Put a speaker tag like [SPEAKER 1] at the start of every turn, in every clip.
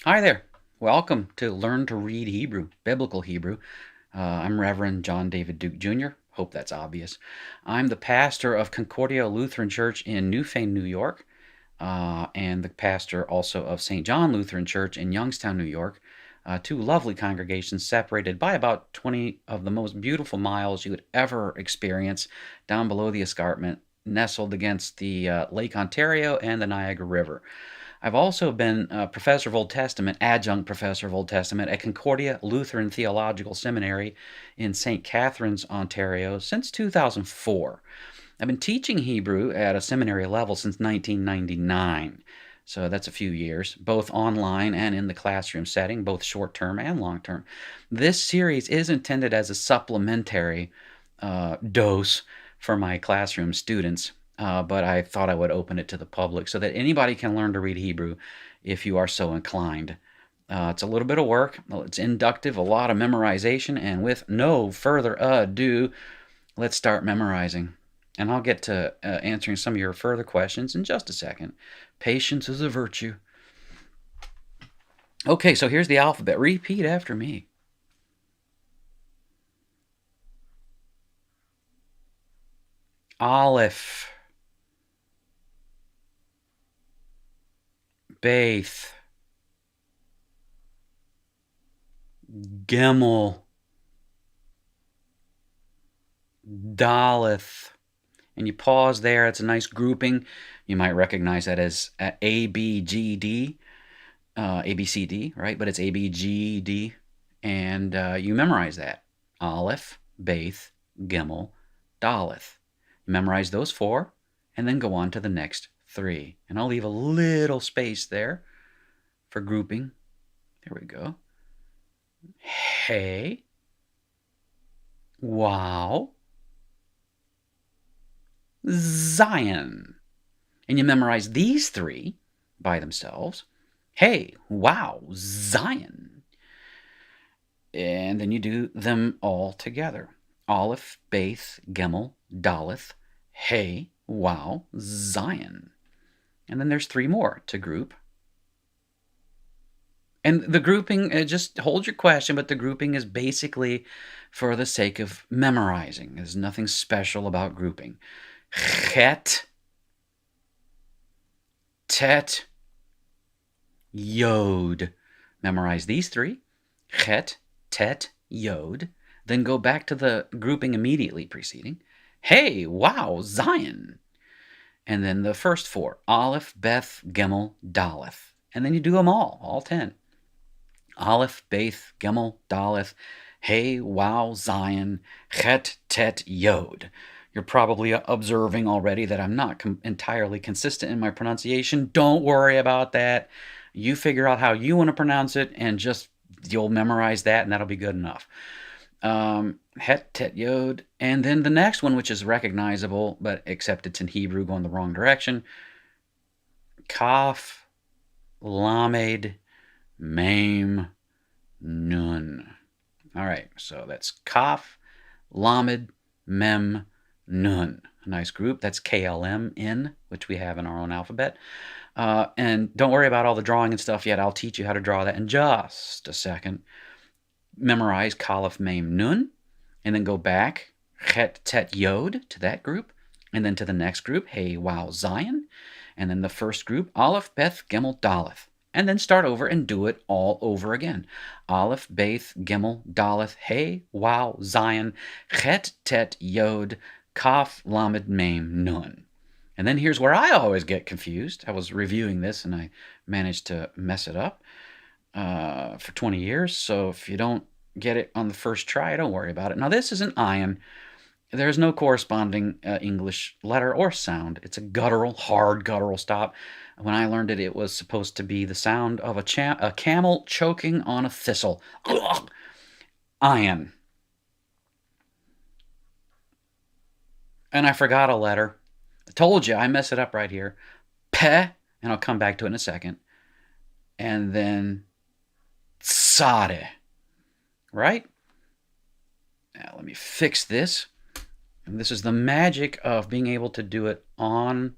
[SPEAKER 1] Hi there. Welcome to Learn to Read Hebrew, Biblical Hebrew. I'm Reverend John David Duke Jr. Hope that's obvious. I'm the pastor of Concordia Lutheran Church in Newfane, New York, and the pastor also of St. John Lutheran Church in Youngstown, New York. Two lovely congregations separated by about 20 of the most beautiful miles you would ever experience down below the escarpment, nestled against the Lake Ontario and the Niagara River. I've also been a professor of Old Testament, adjunct professor of Old Testament at Concordia Lutheran Theological Seminary in St. Catharines, Ontario since 2004. I've been teaching Hebrew at a seminary level since 1999. So that's a few years, both online and in the classroom setting, both short-term and long-term. This series is intended as a supplementary dose for my classroom students, but I thought I would open it to the public so that anybody can learn to read Hebrew if you are so inclined. It's a little bit of work. It's inductive, a lot of memorization, and with no further ado, let's start memorizing. And I'll get to answering some of your further questions in just a second. Patience is a virtue. Okay, so here's the alphabet. Repeat after me. Aleph, Beith, Gimel, Daleth. And you pause there. It's a nice grouping. You might recognize that as A, B, G, D, A, B, C, D, right? But it's A, B, G, D. And you memorize that. Aleph, Beith, Gimel, Daleth. You memorize those four, and then go on to the next three. And I'll leave a little space there for grouping. There we go. Hey. Wow. Zion. And you memorize these three by themselves. Hey, wow, Zion. And then you do them all together. Aleph, Beith, Gimel, Daleth, Hey, wow, Zion. And then there's three more to group. And the grouping, just hold your question, but the grouping is basically for the sake of memorizing. There's nothing special about grouping. Chet, Tet, Yod. Memorize these three. Chet, Tet, Yod. Then go back to the grouping immediately preceding. Hey, wow, Zion. And then the first four. Aleph, Beth, Gimel, Daleth. And then you do them all 10. Aleph, Beith, Gimel, Daleth, Hey, wow, Zion, Chet, Tet, Yod. You're probably observing already that I'm not entirely consistent in my pronunciation. Don't worry about that. You figure out how you want to pronounce it, and just you'll memorize that, and that'll be good enough. Het, Tet, Yod. And then the next one, which is recognizable, but except it's in Hebrew going the wrong direction. Kaf, Lamed, Mem, Nun. All right, so that's Kaf, Lamed, Mem, Nun. A nice group. That's KLM in, which we have in our own alphabet. And don't worry about all the drawing and stuff yet. I'll teach you how to draw that in just a second. Memorize Kaf, Mem, Nun, and then go back, Het, Tet, Yod, to that group, and then to the next group, Hey, wow, Zion, and then the first group, Aleph, Beth, Gimel, Daleth. And then start over and do it all over again. Aleph, Beith, Gimel, Daleth, Hey, wow, Zion, Chet, Tet, Yod, Kaf, Lamed, Mem, Nun. And then here's where I always get confused. I was reviewing this and I managed to mess it up for 20 years. So if you don't get it on the first try, don't worry about it. Now this is an ayin. There's no corresponding English letter or sound. It's a guttural, hard guttural stop. When I learned it, it was supposed to be the sound of a camel choking on a thistle. Ayin. And I forgot a letter. I told you, I mess it up right here. Peh, and I'll come back to it in a second. And then Tsade. Right? Now let me fix this. And this is the magic of being able to do it online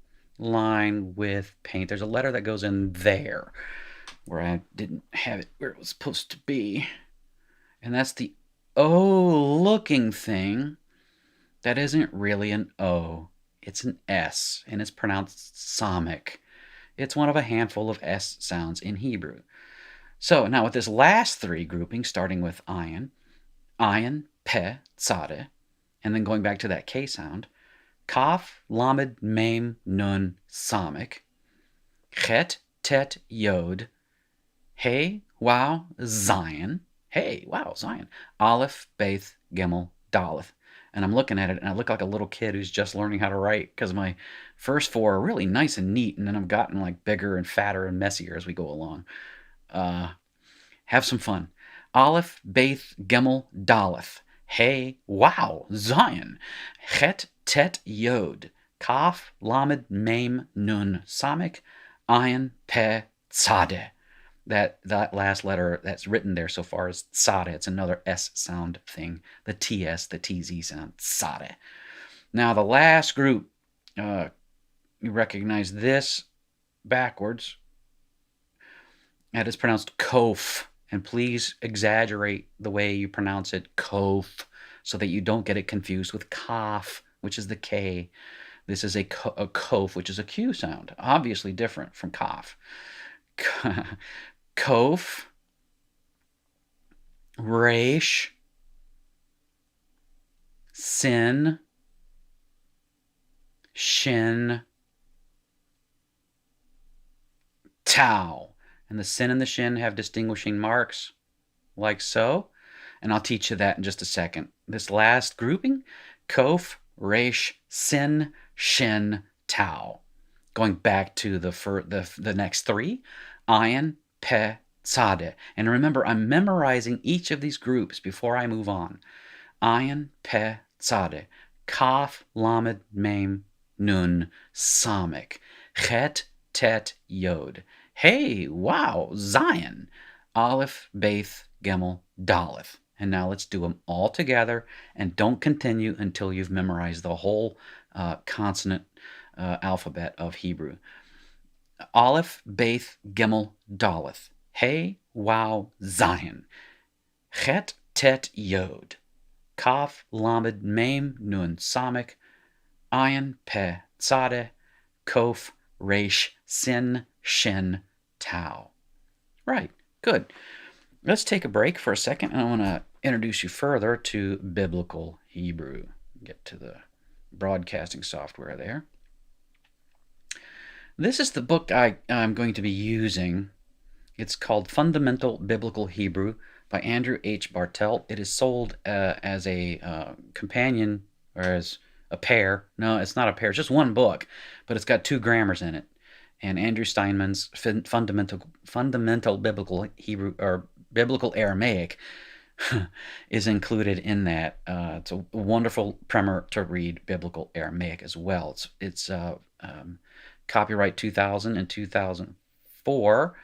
[SPEAKER 1] with paint. There's a letter that goes in there. where I didn't have it where it was supposed to be. And that's the O looking thing that isn't really an O. It's an S, and it's pronounced Samic. It's one of a handful of S sounds in Hebrew. So now with this last three groupings, starting with ayin, pe, tzadeh, and then going back to that K sound, kaf, lamed, mem, nun, samic, chet, tet, yod, hey, wow, zion, hey, wow, zion, aleph, beth, gimel, daleth. And I'm looking at it, and I look like a little kid who's just learning how to write, because my first four are really nice and neat, and then I've gotten like bigger and fatter and messier as we go along. Have some fun. Aleph, Beth, Gimel, Daleth. Hey, wow, Zion. Chet, Tet, Yod. Kaf, Lamed, Mem, Nun, Samic, Ayin, Pe, Tzadeh. That last letter that's written there so far is Tzadeh. It's another S sound thing. The TS, the TZ sound. Tzadeh. Now the last group, you recognize this backwards. That is pronounced kof. And please exaggerate the way you pronounce it, kof, so that you don't get it confused with kaf, which is the K. This is a kof, which is a Q sound, obviously different from kaf. Kof, resh, sin, shin, tau. And the sin and the shin have distinguishing marks, like so. And I'll teach you that in just a second. This last grouping, kof, resh, sin, shin, tau. Going back to the next three, ayin, pe, tzadeh. And remember, I'm memorizing each of these groups before I move on. Ayin, pe, tzadeh. Kaf, lamed, mem, nun, samic. Chet, tet, yod. Hey, wow, Zion. Aleph, Beth, Gimel, Daleth. And now let's do them all together, and don't continue until you've memorized the whole consonant alphabet of Hebrew. Aleph, Beth, Gimel, Daleth. Hey, wow, Zion. Chet, tet, yod. Kaf, lamed, mem, nun, samic. Ayin, pe, tzadeh. Kof, resh, sin, shin, tau. Right, good. Let's take a break for a second, and I want to introduce you further to Biblical Hebrew. Get to the broadcasting software there. This is the book I'm going to be using. It's called Fundamental Biblical Hebrew by Andrew H. Bartelt. It is sold as a companion, or as a pair. No, it's not a pair. It's just one book, but it's got two grammars in it. And Andrew Steinman's Fundamental Biblical Hebrew, or Biblical Aramaic, is included in that. It's a wonderful primer to read Biblical Aramaic as well. It's copyright 2000 and 2004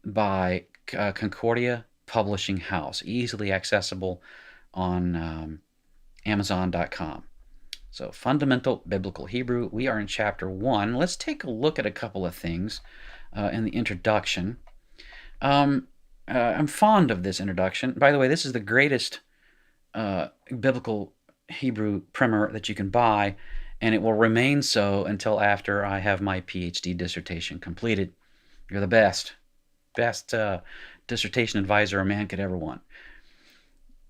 [SPEAKER 1] by Concordia Publishing House, easily accessible on Amazon.com. So, Fundamental Biblical Hebrew. We are in Chapter 1. Let's take a look at a couple of things in the introduction. I'm fond of this introduction. By the way, this is the greatest Biblical Hebrew primer that you can buy, and it will remain so until after I have my PhD dissertation completed. You're the best. Best dissertation advisor a man could ever want.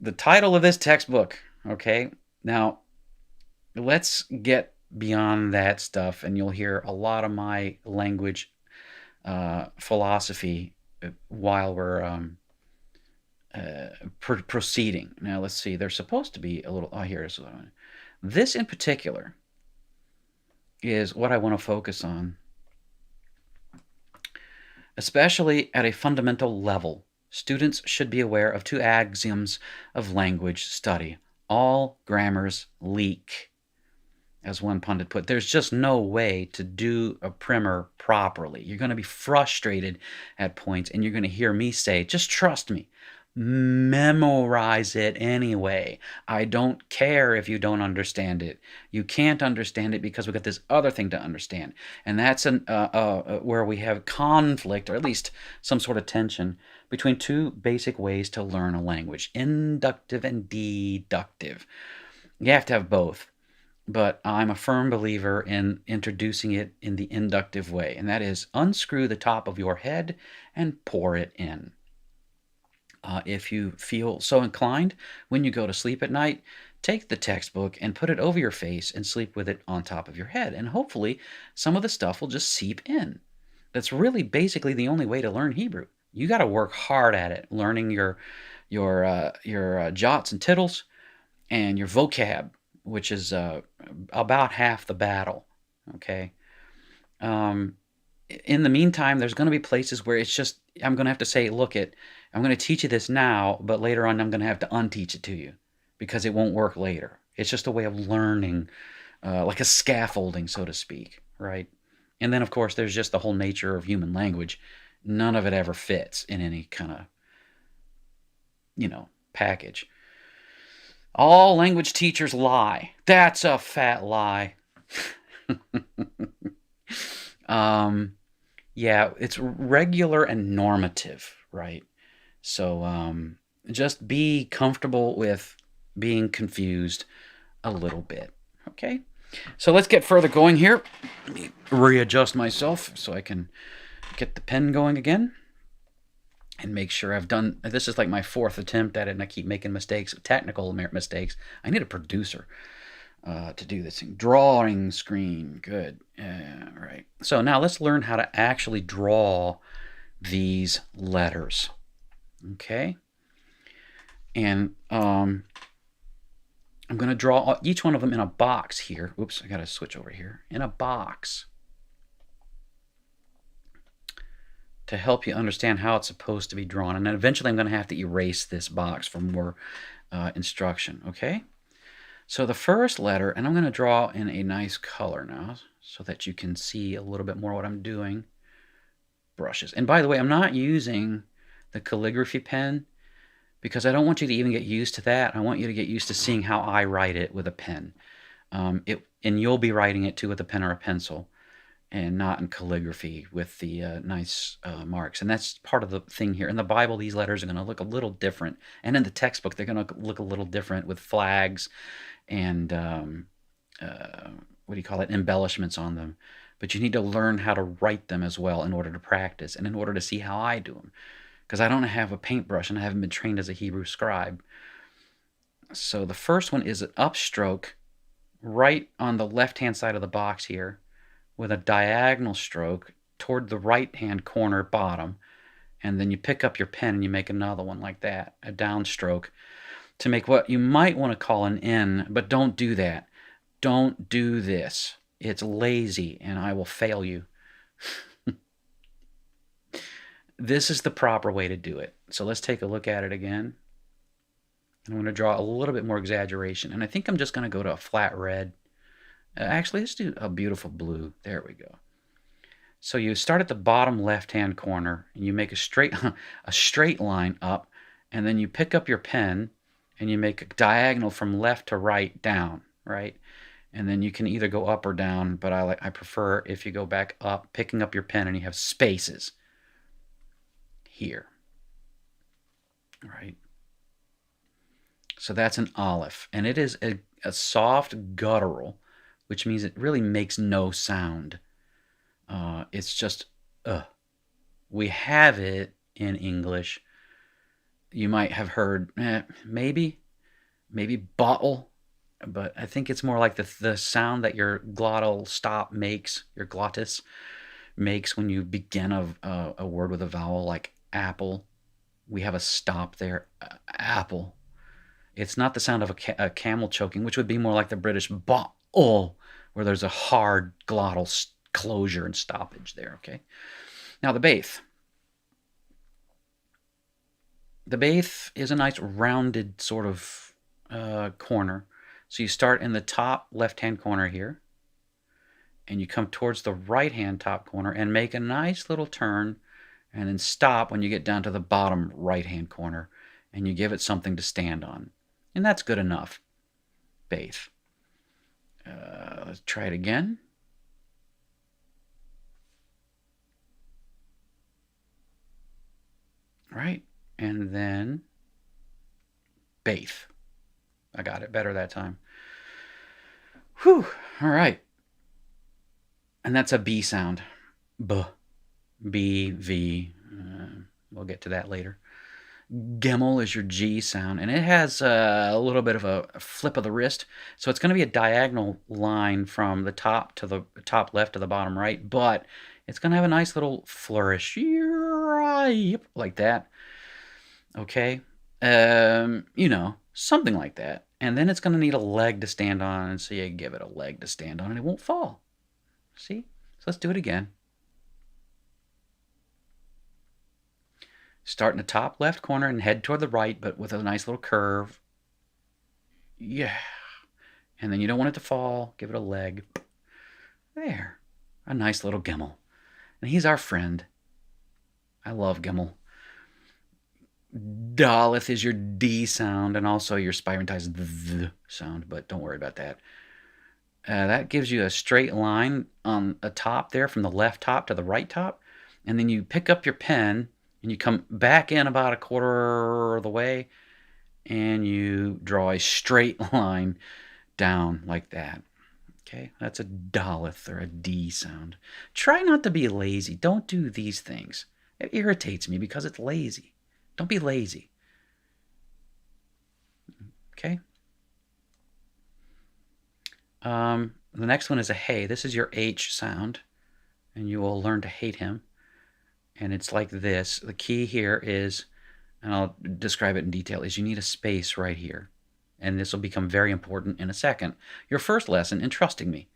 [SPEAKER 1] The title of this textbook, okay? Now, let's get beyond that stuff, and you'll hear a lot of my language philosophy while we're proceeding. Now, let's see. There's supposed to be a little... Oh, here is what I want. This in particular is what I want to focus on, especially at a fundamental level. Students should be aware of two axioms of language study. All grammars leak. As one pundit put, there's just no way to do a primer properly. You're going to be frustrated at points, and you're going to hear me say, just trust me. Memorize it anyway. I don't care if you don't understand it. You can't understand it because we've got this other thing to understand. And that's where we have conflict, or at least some sort of tension, between two basic ways to learn a language: inductive and deductive. You have to have both. But I'm a firm believer in introducing it in the inductive way, and that is unscrew the top of your head and pour it in. If you feel so inclined, when you go to sleep at night, take the textbook and put it over your face and sleep with it on top of your head. And hopefully, some of the stuff will just seep in. That's really basically the only way to learn Hebrew. You got to work hard at it, learning your jots and tittles and your vocab, which is about half the battle. Okay. In the meantime, there's going to be places where it's just, I'm going to have to say, look, I'm going to teach you this now, but later on I'm going to have to unteach it to you because it won't work later. It's just a way of learning, like a scaffolding, so to speak, right? And then, of course, there's just the whole nature of human language. None of it ever fits in any kind of, package. All language teachers lie. That's a fat lie. Yeah, it's regular and normative, right? So just be comfortable with being confused a little bit, okay? So let's get further going here. Let me readjust myself so I can get the pen going again and make sure I've done, this is like my fourth attempt at it, and I keep making mistakes, technical mistakes. I need a producer to do this thing. Drawing screen, good. Right. So now let's learn how to actually draw these letters. Okay. And I'm going to draw each one of them in a box here. Oops, I got to switch over here. In a box, to help you understand how it's supposed to be drawn. And then eventually I'm going to have to erase this box for more instruction. Okay. So the first letter, and I'm going to draw in a nice color now so that you can see a little bit more what I'm doing. Brushes. And by the way, I'm not using the calligraphy pen because I don't want you to even get used to that. I want you to get used to seeing how I write it with a pen. And you'll be writing it too with a pen or a pencil, and not in calligraphy with the nice marks. And that's part of the thing here. In the Bible, these letters are going to look a little different. And in the textbook, they're going to look a little different with flags and embellishments on them. But you need to learn how to write them as well in order to practice and in order to see how I do them. Because I don't have a paintbrush and I haven't been trained as a Hebrew scribe. So the first one is an upstroke right on the left-hand side of the box here, with a diagonal stroke toward the right-hand corner bottom, and then you pick up your pen and you make another one like that, a downstroke, to make what you might want to call an N, but don't do that. Don't do this. It's lazy, and I will fail you. This is the proper way to do it. So let's take a look at it again. I'm going to draw a little bit more exaggeration, and I think I'm just going to go to a flat red. Actually, let's do a beautiful blue. There we go. So you start at the bottom left-hand corner, and you make a straight line up, and then you pick up your pen, and you make a diagonal from left to right down, right? And then you can either go up or down, but I prefer if you go back up, picking up your pen, and you have spaces here, right? So that's an aleph, and it is a soft guttural, which means it really makes no sound. It's just, we have it in English. You might have heard, maybe bottle, but I think it's more like the sound that your glottal stop makes, your glottis makes when you begin a word with a vowel, like apple. We have a stop there, apple. It's not the sound of a camel choking, which would be more like the British bottle, where there's a hard glottal closure and stoppage there, okay? Now the Baith. The Baith is a nice rounded sort of corner. So you start in the top left-hand corner here, and you come towards the right-hand top corner and make a nice little turn, and then stop when you get down to the bottom right-hand corner. and you give it something to stand on. And that's good enough. Baith. Let's try it again. Right? And then Baith. I got it better that time. Whew. All right. And that's a B sound. B. B, V. We'll get to that later. Gimel is your G sound, and it has a little bit of a flip of the wrist. So it's going to be a diagonal line from the top to the top left to the bottom right, but it's going to have a nice little flourish like that. Okay? You know, something like that. And then it's going to need a leg to stand on, and so you give it a leg to stand on, and it won't fall. See? So let's do it again. Start in the top left corner and head toward the right, but with a nice little curve. Yeah. And then you don't want it to fall. Give it a leg. There. A nice little Gimel. And he's our friend. I love Gimel. Daleth is your D sound, and also your spirantized th sound, but don't worry about that. That gives you a straight line on the top there from the left top to the right top. And then you pick up your pen and you come back in about a quarter of the way and you draw a straight line down like that. Okay, that's a Daleth or a D sound. Try not to be lazy. Don't do these things. It irritates me because it's lazy. Don't be lazy. Okay. The next one is a hey. This is your H sound, and you will learn to hate him. And it's like this. The key here is, and I'll describe it in detail, is you need a space right here. And this will become very important in a second. Your first lesson in trusting me.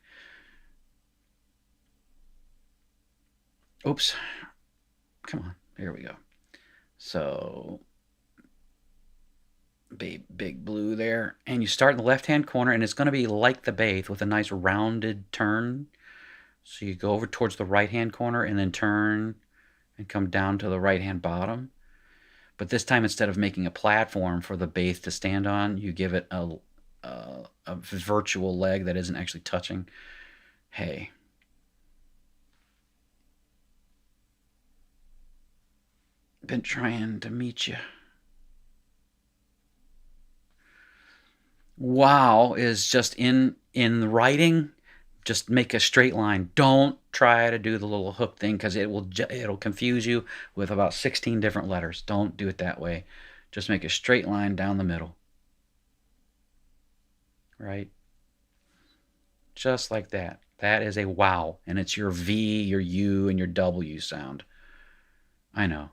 [SPEAKER 1] Oops. Come on. Here we go. So, big blue there. And you start in the left-hand corner, and it's going to be like the Baith with a nice rounded turn. So you go over towards the right-hand corner and then turn and come down to the right-hand bottom. But this time, instead of making a platform for the Baith to stand on, you give it a virtual leg that isn't actually touching. Hey. Been trying to meet you. Wow is just in writing, just make a straight line. Don't try to do the little hook thing because it'll confuse you with about 16 different letters. Don't do it that way. Just make a straight line down the middle. Right? Just like that. That is a wow, and it's your V, your U, and your W sound. I know.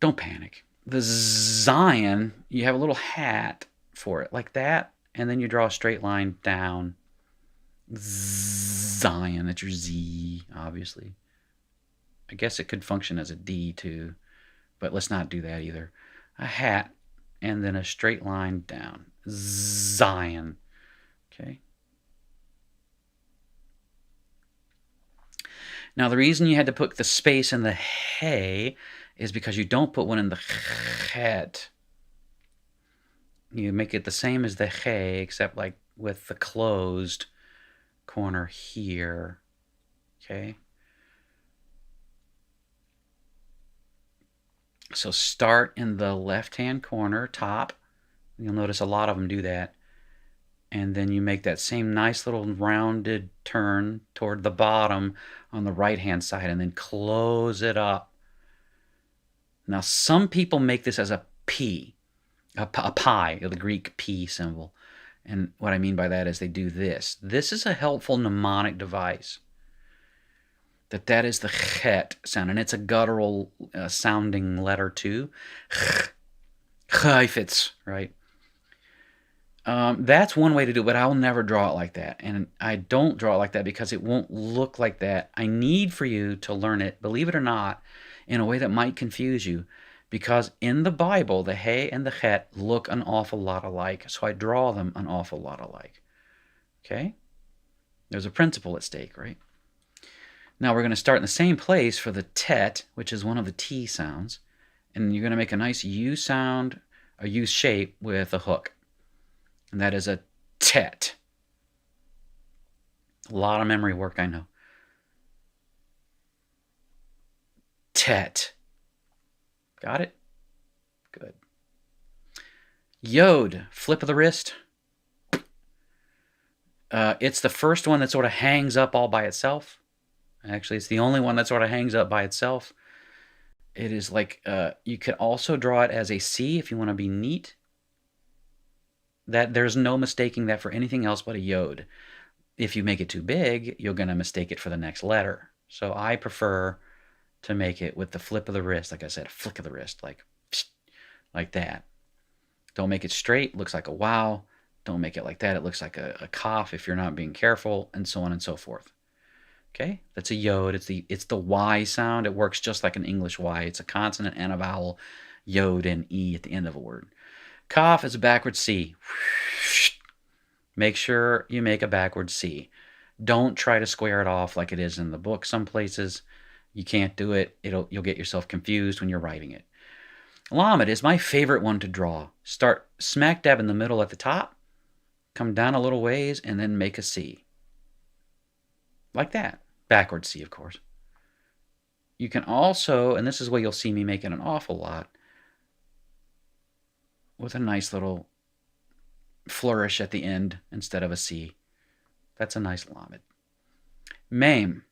[SPEAKER 1] Don't panic. The Zion, you have a little hat for it, like that, and then you draw a straight line down. Zion, that's your Z, obviously. I guess it could function as a D too, but let's not do that either. A hat, and then a straight line down. Zion. Okay. Now, the reason you had to put the space in the hey is because you don't put one in the het. You make it the same as the hey, except like with the closed corner here. Okay? So start in the left-hand corner, top. You'll notice a lot of them do that. And then you make that same nice little rounded turn toward the bottom on the right-hand side and then close it up. Now, some people make this as a P, a pi, the Greek P symbol. And what I mean by that is they do this. This is a helpful mnemonic device. That is the chet sound, and it's a guttural sounding letter too. Chayfetz, right? That's one way to do it, but I'll never draw it like that. And I don't draw it like that because it won't look like that. I need for you to learn it, believe it or not, in a way that might confuse you. Because in the Bible, the hey and the chet look an awful lot alike. So I draw them an awful lot alike. Okay? There's a principle at stake, right? Now we're going to start in the same place for the tet, which is one of the T sounds. And you're going to make a nice U sound a U shape with a hook. And that is a tet. A lot of memory work, I know. Tet. Got it? Good. Yod, flip of the wrist. It's the first one that sort of hangs up all by itself. Actually, it's the only one that sort of hangs up by itself. It is like, you could also draw it as a C if you want to be neat. That there's no mistaking that for anything else but a yod. If you make it too big, you're going to mistake it for the next letter. So I prefer to make it with the flip of the wrist. Like I said, a flick of the wrist, like that. Don't make it straight. Looks like a wow. Don't make it like that. It looks like a cough if you're not being careful, and so on and so forth. Okay, that's a yod. It's the Y sound. It works just like an English Y. It's a consonant and a vowel, yod and E at the end of a word. Cough is a backward C. Make sure you make a backward C. Don't try to square it off like it is in the book some places. You can't do it. You'll get yourself confused when you're writing it. Lamed is my favorite one to draw. Start smack dab in the middle at the top, come down a little ways, and then make a C. Like that. Backward C, of course. You can also, and this is where you'll see me making an awful lot, with a nice little flourish at the end instead of a C. That's a nice lamed. Mem.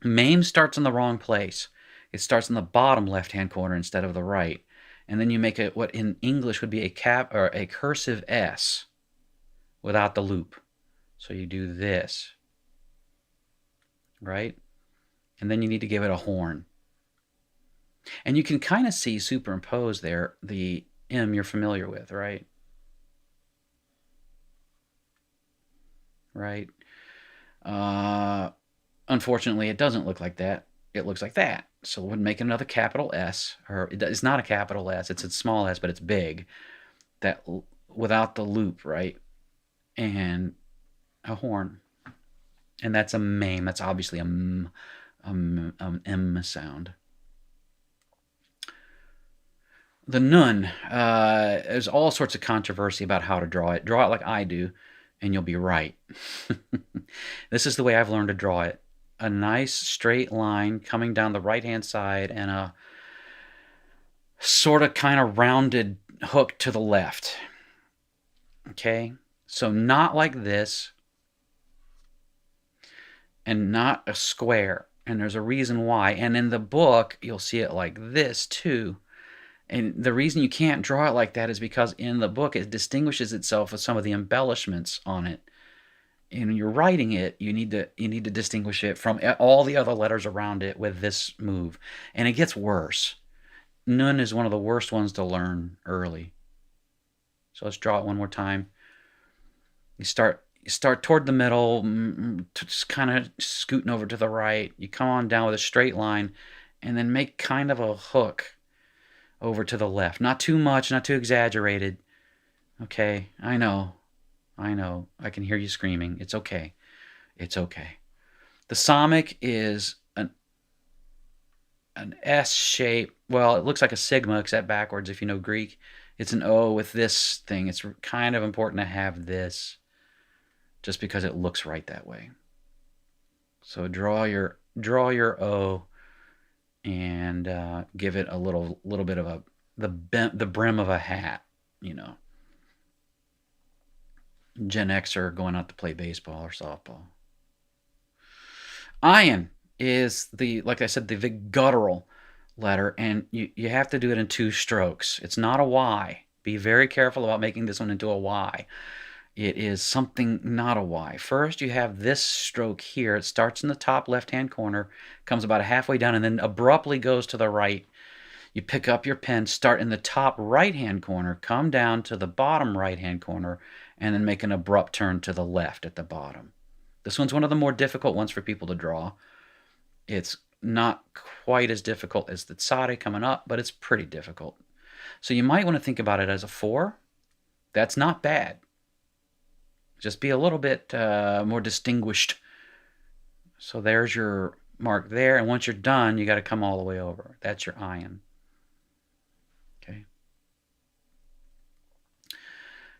[SPEAKER 1] Mem starts in the wrong place. It starts in the bottom left-hand corner instead of the right. And then you make it what in English would be a cap or a cursive S without the loop. So you do this, right? And then you need to give it a horn. And you can kind of see superimposed there the M you're familiar with, right? Right. Unfortunately, it doesn't look like that. It looks like that. So we'll make another capital S, or it's not a capital S, it's a small s, but it's big, that without the loop, right? And a horn. And that's a meme. That's obviously a M sound. The nun, there's all sorts of controversy about how to draw it. Draw it like I do, and you'll be right. This is the way I've learned to draw it. A nice straight line coming down the right-hand side and a sort of kind of rounded hook to the left. Okay? So not like this and not a square. And there's a reason why. And in the book, you'll see it like this too. And the reason you can't draw it like that is because in the book, it distinguishes itself with some of the embellishments on it. And when you're writing it, you need to distinguish it from all the other letters around it with this move. And it gets worse. Nun is one of the worst ones to learn early. So let's draw it one more time. You start toward the middle, just kind of scooting over to the right. You come on down with a straight line, and then make kind of a hook over to the left. Not too much, not too exaggerated. Okay, I know. I can hear you screaming. It's okay. It's okay. The Samic is an S shape. Well, it looks like a sigma, except backwards if you know Greek. It's an O with this thing. It's kind of important to have this just because it looks right that way. So draw your O and give it a little bit of the brim of a hat, you know. Gen Xer going out to play baseball or softball. Ayin is like I said, the guttural letter, and you have to do it in 2 strokes. It's not a Y. Be very careful about making this one into a Y. It is something not a Y. First, you have this stroke here. It starts in the top left-hand corner, comes about halfway down, and then abruptly goes to the right. You pick up your pen, start in the top right-hand corner, come down to the bottom right-hand corner, and then make an abrupt turn to the left at the bottom. This one's one of the more difficult ones for people to draw. It's not quite as difficult as the tzadi coming up, but it's pretty difficult. So you might want to think about it as a 4. That's not bad. Just be a little bit more distinguished. So there's your mark there, and once you're done, you got to come all the way over. That's your ayin. Okay.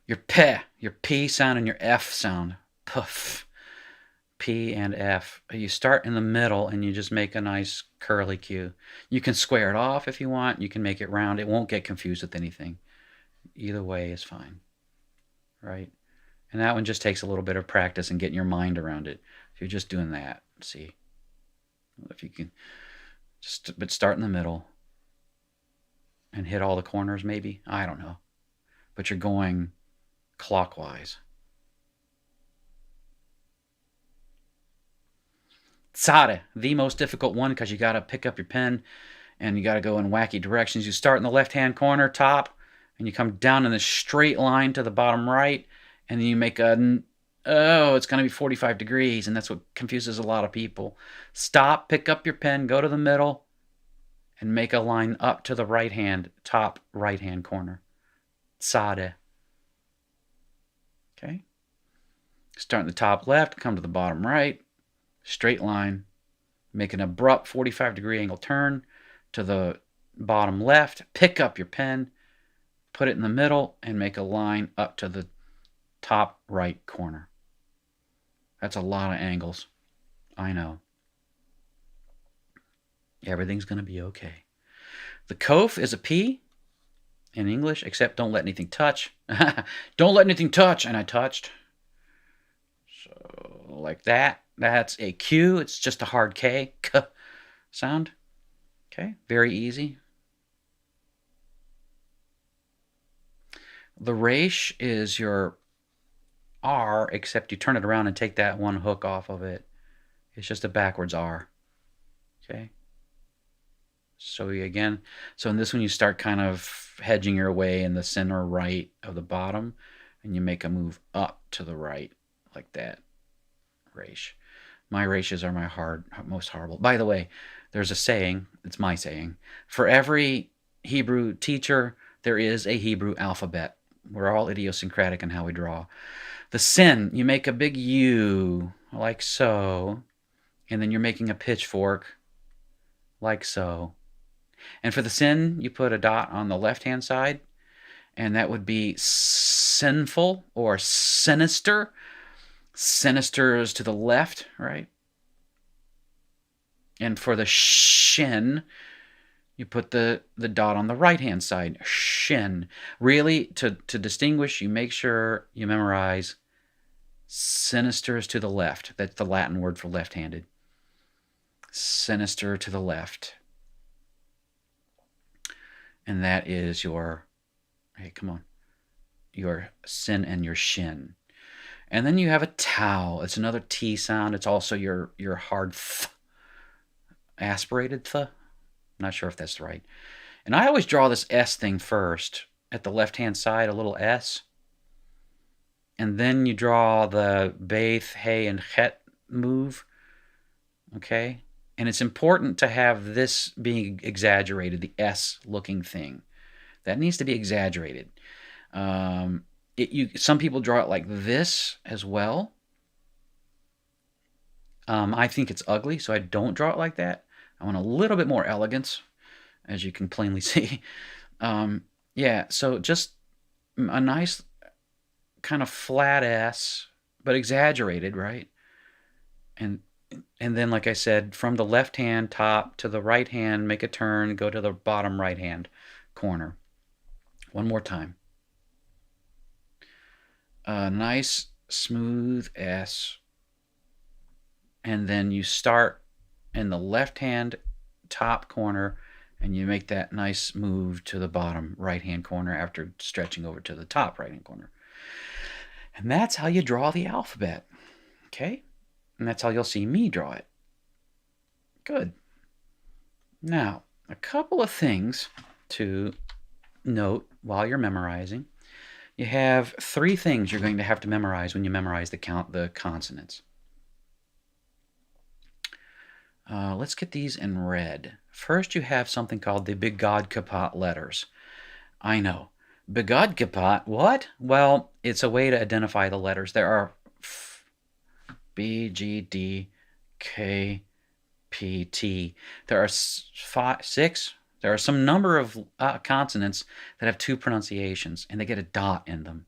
[SPEAKER 1] your P, your P sound and your F sound. Puff. P and F. You start in the middle and you just make a nice curly Q. You can square it off if you want. You can make it round. It won't get confused with anything. Either way is fine, right? And that one just takes a little bit of practice and getting your mind around it. If you're just doing that, see if you can but start in the middle and hit all the corners maybe. I don't know. But you're going clockwise. Tzade, the most difficult one because you got to pick up your pen and you got to go in wacky directions. You start in the left-hand corner, top, and you come down in this straight line to the bottom right, and then you make a, oh, it's going to be 45 degrees, and that's what confuses a lot of people. Stop, pick up your pen, go to the middle, and make a line up to the right-hand, top right-hand corner. Tzade. Okay? Start in the top left, come to the bottom right, straight line, make an abrupt 45-degree angle turn to the bottom left, pick up your pen, put it in the middle, and make a line up to the top right corner. That's a lot of angles. I know. Everything's going to be okay. The Kof is a P in English, except don't let anything touch. Don't let anything touch, and I touched. So, like that. That's a Q. It's just a hard K. K sound. Okay, very easy. The Resh is your R, except you turn it around and take that one hook off of it. It's just a backwards R. Okay. So again, so in this one you start kind of hedging your way in the center right of the bottom, and you make a move up to the right like that. Resh. My Reshes are my most horrible. By the way, there's a saying, it's my saying, for every Hebrew teacher, there is a Hebrew alphabet. We're all idiosyncratic in how we draw. The sin, you make a big U, like so, and then you're making a pitchfork, like so. And for the sin, you put a dot on the left-hand side, and that would be sinful or sinister. Sinister is to the left, right? And for the shin, you put the dot on the right-hand side. Shin. Really, to distinguish, you make sure you memorize sinister is to the left. That's the Latin word for left-handed. Sinister to the left. And that is your, hey, come on, your sin and your shin. And then you have a tau. It's another T sound. It's also your hard th. Aspirated th. Not sure if that's right. And I always draw this S thing first. At the left-hand side, a little S. And then you draw the Beith, Hey, and Het move. Okay? And it's important to have this being exaggerated, the S-looking thing. That needs to be exaggerated. Some people draw it like this as well. I think it's ugly, so I don't draw it like that. I want a little bit more elegance, as you can plainly see. Yeah, so just a nice kind of flat S, but exaggerated, right? And then, like I said, from the left hand top to the right hand, make a turn, go to the bottom right hand corner. One more time. A nice smooth S. And then you start in the left hand top corner and you make that nice move to the bottom right hand corner after stretching over to the top right hand corner. And that's how you draw the alphabet. Okay? And that's how you'll see me draw it. Good. Now, a couple of things to note while you're memorizing. You have 3 things you're going to have to memorize when you memorize the consonants. Let's get these in red. First, you have something called the Begad Kapat letters. I know. Begad Kapat, what? Well, it's a way to identify the letters. There are B, G, D, K, P, T. There are 6. There are some number of consonants that have 2 pronunciations, and they get a dot in them.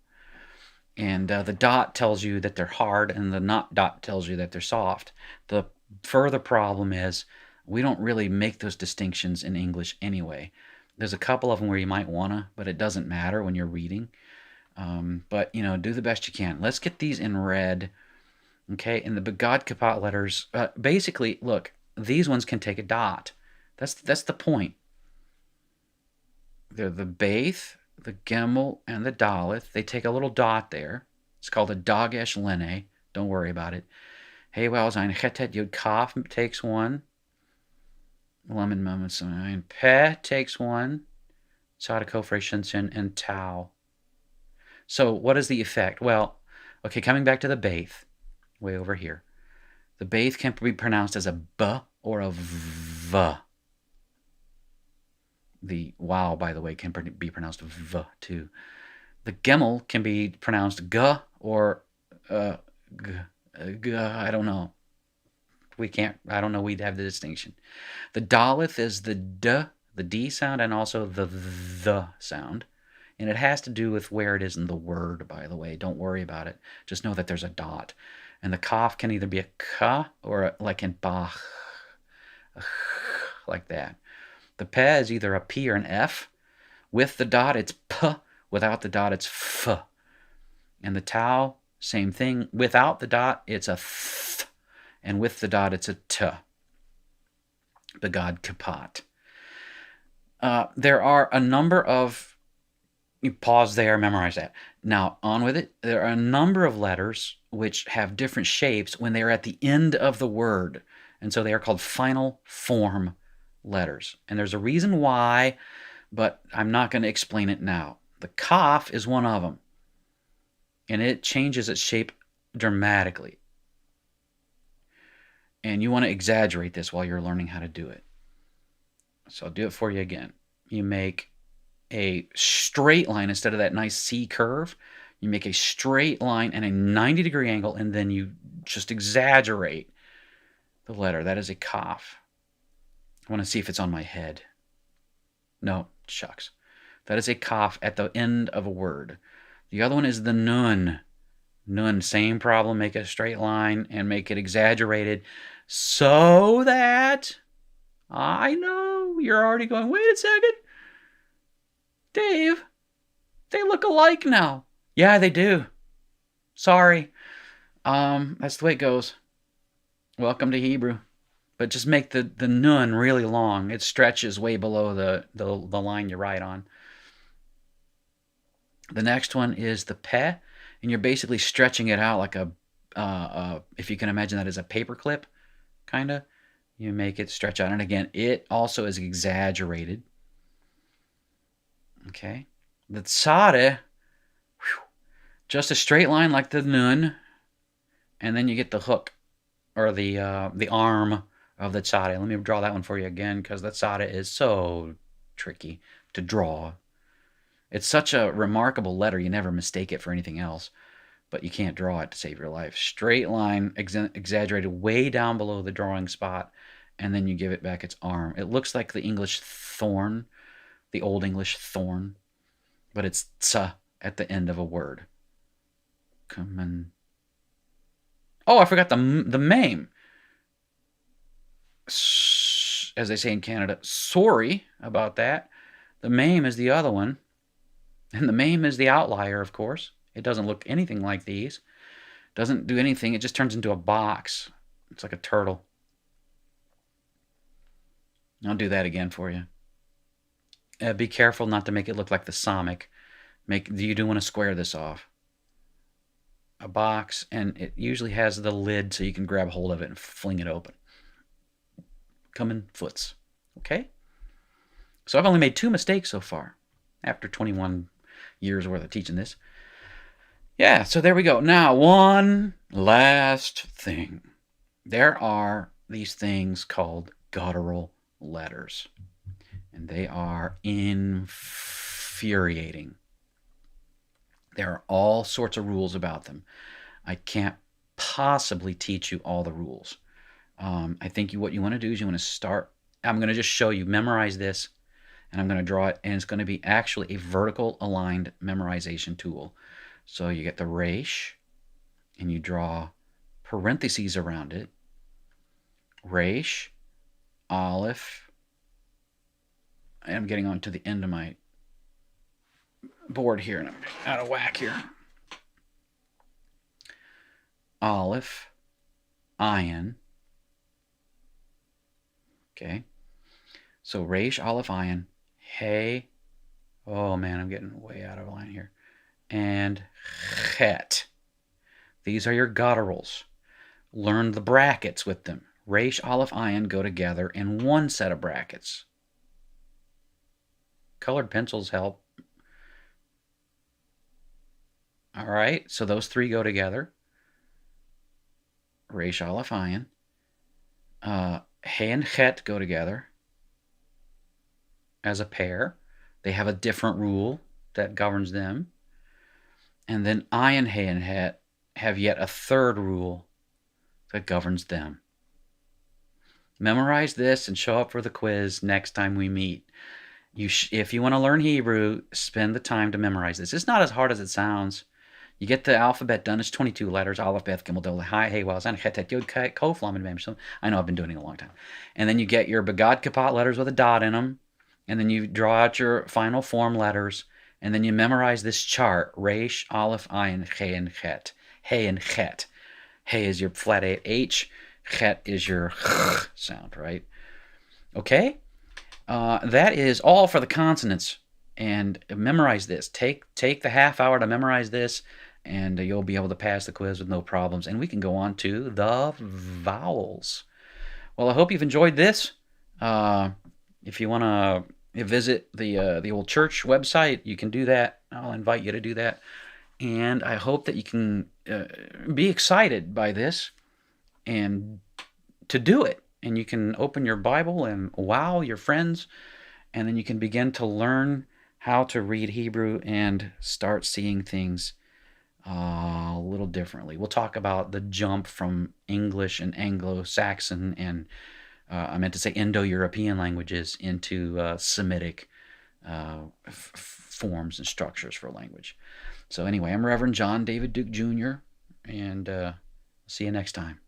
[SPEAKER 1] And the dot tells you that they're hard, and the not dot tells you that they're soft. The further problem is we don't really make those distinctions in English anyway. There's a couple of them where you might wanna, but it doesn't matter when you're reading. But do the best you can. Let's get these in red. Okay, and the Begad Kapat letters, basically, look, these ones can take a dot. That's the point. They're the Beith, the Gimel, and the Daleth. They take a little dot there. It's called a Dagesh Lene. Don't worry about it. Hey, well, Zain Chetet Yod Kaf takes one. Lemon Moments Zain Peh takes one. Sadako Freshensen and Tau. So what is the effect? Well, okay, coming back to the Beith, way over here. The Beith can be pronounced as a B or a V. The wow, by the way, can be pronounced V too. The Gimel can be pronounced G or G. I don't know. I don't know we'd have the distinction. The Daleth is the D sound, and also the sound. And it has to do with where it is in the word, by the way. Don't worry about it. Just know that there's a dot. And the Kaf can either be a K or like in Bach, like that. The Peh is either a P or an F. With the dot, it's P. Without the dot, it's F. And the Tau, same thing. Without the dot, it's a Th. And with the dot, it's a T. Begad Kapat. There are a number of... You pause there, memorize that. Now, on with it. There are a number of letters which have different shapes when they are at the end of the word. And so they are called final form letters. And there's a reason why, but I'm not going to explain it now. The Kaf is one of them. And it changes its shape dramatically. And you want to exaggerate this while you're learning how to do it. So I'll do it for you again. You make a straight line instead of that nice C curve. You make a straight line and a 90-degree angle, and then you just exaggerate the letter. That is a Kaf. I want to see if it's on my head. No, shucks. That is a Kaf at the end of a word. The other one is the Nun. Nun, same problem. Make a straight line and make it exaggerated so that... I know you're already going, wait a second. Dave, they look alike now. Yeah, they do. Sorry. That's the way it goes. Welcome to Hebrew. But just make the nun really long. It stretches way below the line you write on. The next one is the Peh, and you're basically stretching it out like if you can imagine that as a paper clip, kind of. You make it stretch out. And again, it also is exaggerated. Okay. The Tzadeh, just a straight line like the Nun, and then you get the hook, or the arm of the Tzadeh. Let me draw that one for you again, because the Tzadeh is so tricky to draw. It's such a remarkable letter, you never mistake it for anything else, but you can't draw it to save your life. Straight line, exaggerated way down below the drawing spot, and then you give it back its arm. It looks like the English thorn, the Old English thorn, but it's tsa at the end of a word. Come on. Oh, I forgot the meme. As they say in Canada, sorry about that. The meme is the other one. And the meme is the outlier, of course. It doesn't look anything like these. Doesn't do anything. It just turns into a box. It's like a turtle. I'll do that again for you. Be careful not to make it look like the Samic. You do want to square this off. A box, and it usually has the lid so you can grab hold of it and fling it open. Come in foots. Okay? So I've only made 2 mistakes so far after 21 years worth of teaching this. Yeah, so there we go. Now, one last thing. There are these things called guttural letters, and they are infuriating. There are all sorts of rules about them. I can't possibly teach you all the rules. I think what you want to do is you want to start. I'm going to just show you, memorize this, and I'm going to draw it, and it's going to be actually a vertical aligned memorization tool. So you get the resh, and you draw parentheses around it. Resh, aleph. I'm getting on to the end of my board here, and I'm out of whack here. Aleph, ayin. Okay. So resh, aleph, ayin, hey. Oh man, I'm getting way out of line here. And chet. These are your gutturals. Learn the brackets with them. Resh, aleph, ayin go together in one set of brackets. Colored pencils help. All right, so those three go together. Resh, aleph, ayin. He and chet go together as a pair. They have a different rule that governs them. And then ayin, he, and het have yet a third rule that governs them. Memorize this and show up for the quiz next time we meet. If you want to learn Hebrew, spend the time to memorize this. It's not as hard as it sounds. You get the alphabet done. It's 22 letters. Aleph, Beth, Gimel, Dal, Hai, Hey, Wal, Zan, Chet, Yod, Kof, Lamed, Mem, Shem. I know I've been doing it a long time. And then you get your Begad Kapat letters with a dot in them. And then you draw out your final form letters. And then you memorize this chart. Resh, Aleph, Ayin, He, and Chet. Hey and Chet. Hey is your flat H. Chet is your sound, right? Okay? That is all for the consonants. And memorize this. Take the half hour to memorize this, and you'll be able to pass the quiz with no problems. And we can go on to the vowels. Well, I hope you've enjoyed this. If you want to visit the old church website, you can do that. I'll invite you to do that. And I hope that you can be excited by this and to do it. And you can open your Bible and wow your friends, and then you can begin to learn how to read Hebrew and start seeing things a little differently. We'll talk about the jump from English and Anglo-Saxon and I meant to say Indo-European languages into Semitic forms and structures for language. So anyway, I'm Reverend John David Duke Jr., and see you next time.